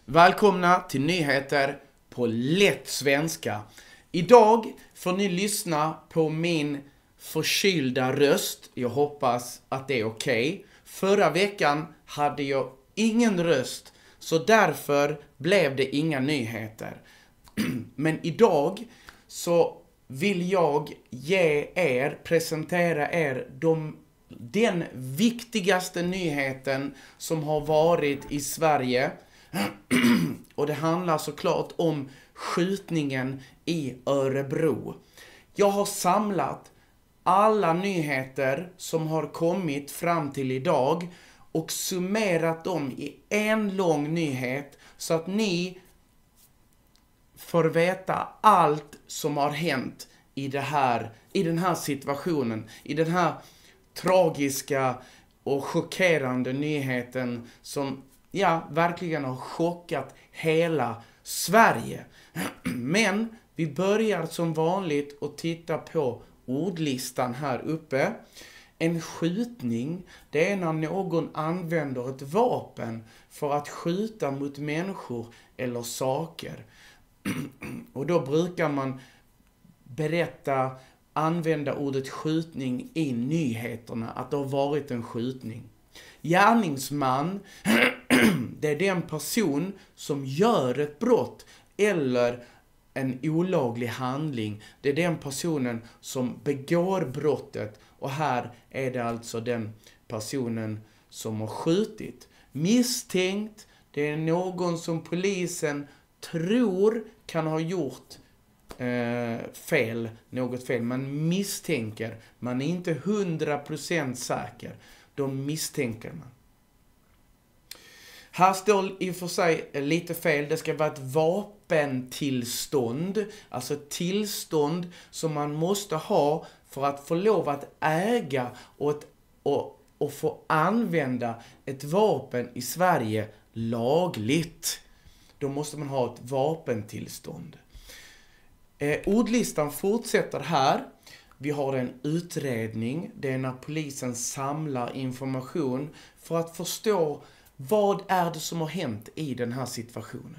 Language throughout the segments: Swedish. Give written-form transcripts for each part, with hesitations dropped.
Välkomna till nyheter på lätt svenska. Idag får ni lyssna på min förkylda röst. Jag hoppas att det är okej. Förra veckan hade jag ingen röst, så därför blev det inga nyheter. Men idag så vill jag presentera er den viktigaste nyheten som har varit i Sverige. Och det handlar såklart om skjutningen i Örebro. Jag har samlat alla nyheter som har kommit fram till idag och summerat dem i en lång nyhet så att ni får veta allt som har hänt i den här situationen, i den här tragiska och chockerande nyheten som verkligen har chockat hela Sverige. Men vi börjar som vanligt att titta på ordlistan här uppe. En skjutning, det är när någon använder ett vapen för att skjuta mot människor eller saker. Och då brukar man använda ordet skjutning i nyheterna, att det har varit en skjutning. Gärningsman, det är den person som gör ett brott eller en olaglig handling. Det är den personen som begår brottet, och här är det alltså den personen som har skjutit. Misstänkt, det är någon som polisen tror kan ha gjort något fel. Man misstänker, man är inte 100% säker. De misstänker man. Här står i och för sig lite fel. Det ska vara ett vapentillstånd. Alltså ett tillstånd som man måste ha för att få lov att äga och få använda ett vapen i Sverige lagligt. Då måste man ha ett vapentillstånd. Ordlistan fortsätter här. Vi har en utredning. Det är när polisen samlar information för att förstå vad är det som har hänt i den här situationen.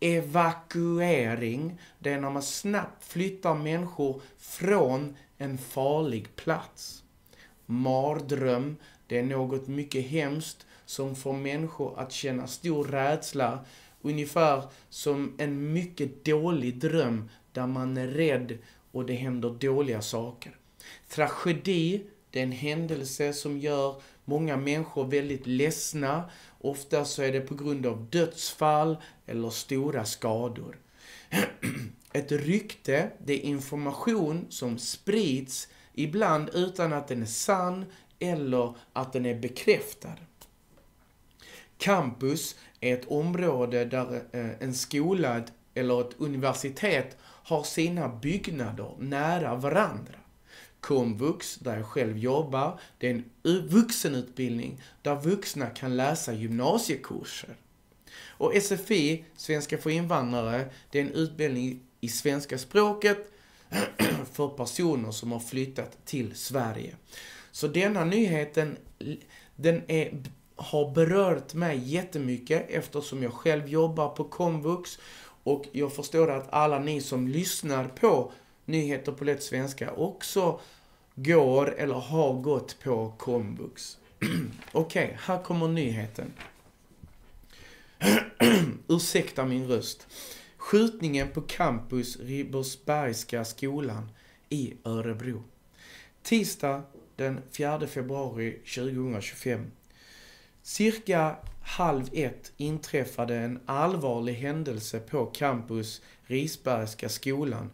Evakuering, det är när man snabbt flyttar människor från en farlig plats. Mardröm, det är något mycket hemskt som får människor att känna stor rädsla. Ungefär som en mycket dålig dröm där man är rädd och det händer dåliga saker. Tragedi, det är en händelse som gör många människor väldigt ledsna. Ofta så är det på grund av dödsfall eller stora skador. Ett rykte, det är information som sprids ibland utan att den är sann eller att den är bekräftad. Campus är ett område där en skola eller ett universitet har sina byggnader nära varandra. Komvux, där jag själv jobbar, det är en vuxenutbildning där vuxna kan läsa gymnasiekurser. Och SFI, Svenska för invandrare, det är en utbildning i svenska språket för personer som har flyttat till Sverige. Så denna nyheten, har berört mig jättemycket eftersom jag själv jobbar på Komvux, och jag förstår att alla ni som lyssnar på nyheter på lätt svenska också går eller har gått på Komvux. Okej, här kommer nyheten. Ursäkta min röst. Skjutningen på campus Ribersbergska skolan i Örebro. Tisdag den 4 februari 2025. Cirka 12:30 inträffade en allvarlig händelse på campus Ribersbergska skolan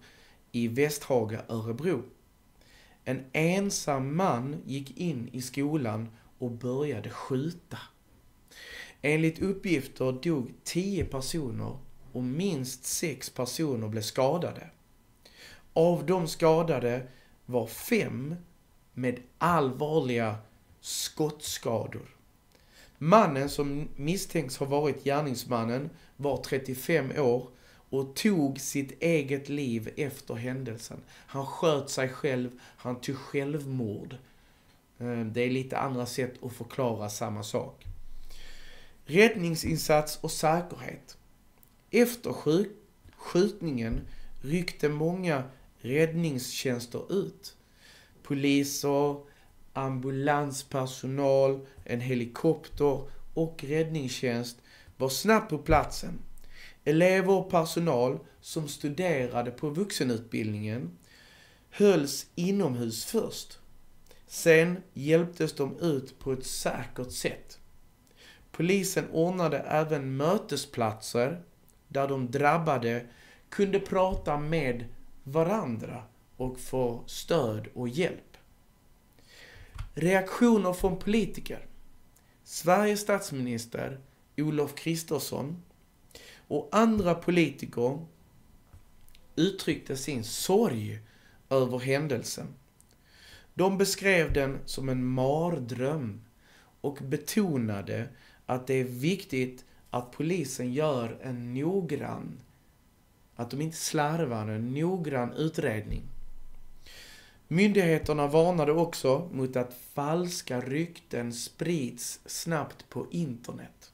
i Västhaga, Örebro. En ensam man gick in i skolan och började skjuta. Enligt uppgifter dog 10 personer och minst 6 personer blev skadade. Av de skadade var 5 med allvarliga skottskador. Mannen som misstänks ha varit gärningsmannen var 35 år och tog sitt eget liv efter händelsen. Han sköt sig själv, han tog självmord. Det är lite andra sätt att förklara samma sak. Räddningsinsats och säkerhet. Efter skjutningen ryckte många räddningstjänster ut. Poliser, ambulanspersonal, en helikopter och räddningstjänst var snabbt på platsen. Elever och personal som studerade på vuxenutbildningen hölls inomhus först. Sen hjälptes de ut på ett säkert sätt. Polisen ordnade även mötesplatser där de drabbade kunde prata med varandra och få stöd och hjälp. Reaktioner från politiker. Sveriges statsminister Ulf Kristersson och andra politiker uttryckte sin sorg över händelsen. De beskrev den som en mardröm och betonade att det är viktigt att polisen gör en noggrann, att de inte slarvar, en noggrann utredning. Myndigheterna varnade också mot att falska rykten sprids snabbt på internet.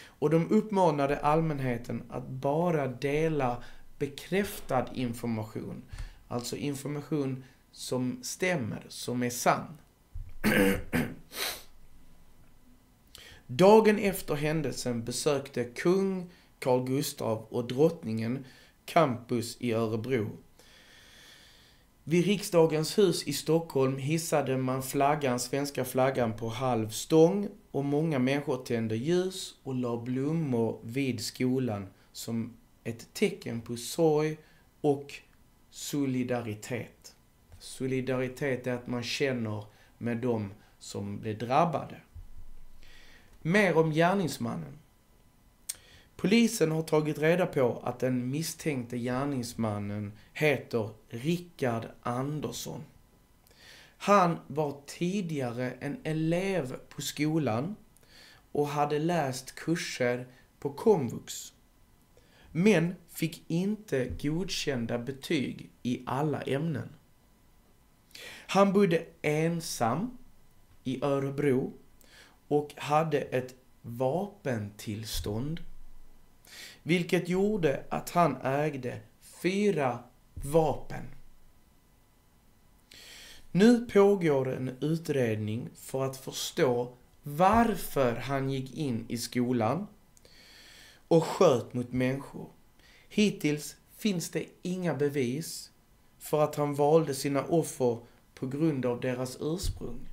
Och de uppmanade allmänheten att bara dela bekräftad information, alltså information som stämmer, som är sann. Dagen efter händelsen besökte kung Carl Gustaf och drottningen campus i Örebro. Vid riksdagens hus i Stockholm hissade man svenska flaggan på halv stång och många människor tände ljus och la blommor vid skolan som ett tecken på sorg och solidaritet. Solidaritet är att man känner med dem som blev drabbade. Mer om gärningsmannen. Polisen har tagit reda på att den misstänkte gärningsmannen heter Rickard Andersson. Han var tidigare en elev på skolan och hade läst kurser på komvux. Men fick inte godkända betyg i alla ämnen. Han bodde ensam i Örebro och hade ett vapentillstånd, vilket gjorde att han ägde 4 vapen. Nu pågår en utredning för att förstå varför han gick in i skolan och sköt mot människor. Hittills finns det inga bevis för att han valde sina offer på grund av deras ursprung.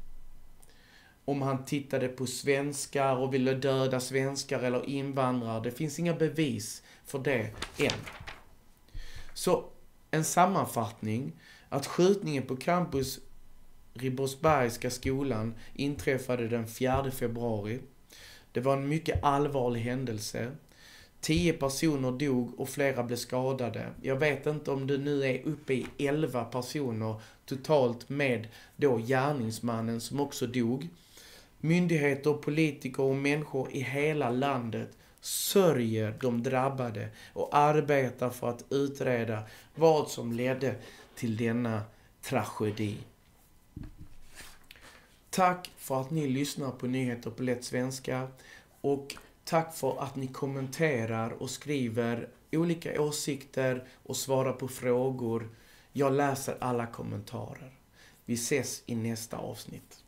Om han tittade på svenskar och ville döda svenskar eller invandrare. Det finns inga bevis för det än. Så en sammanfattning, att skjutningen på campus Ribersbergska skolan inträffade den 4 februari. Det var en mycket allvarlig händelse. 10 personer dog och flera blev skadade. Jag vet inte om det nu är uppe i 11 personer totalt med då gärningsmannen som också dog. Myndigheter, politiker och människor i hela landet sörjer de drabbade och arbetar för att utreda vad som ledde till denna tragedi. Tack för att ni lyssnar på Nyheter på lätt svenska och tack för att ni kommenterar och skriver olika åsikter och svarar på frågor. Jag läser alla kommentarer. Vi ses i nästa avsnitt.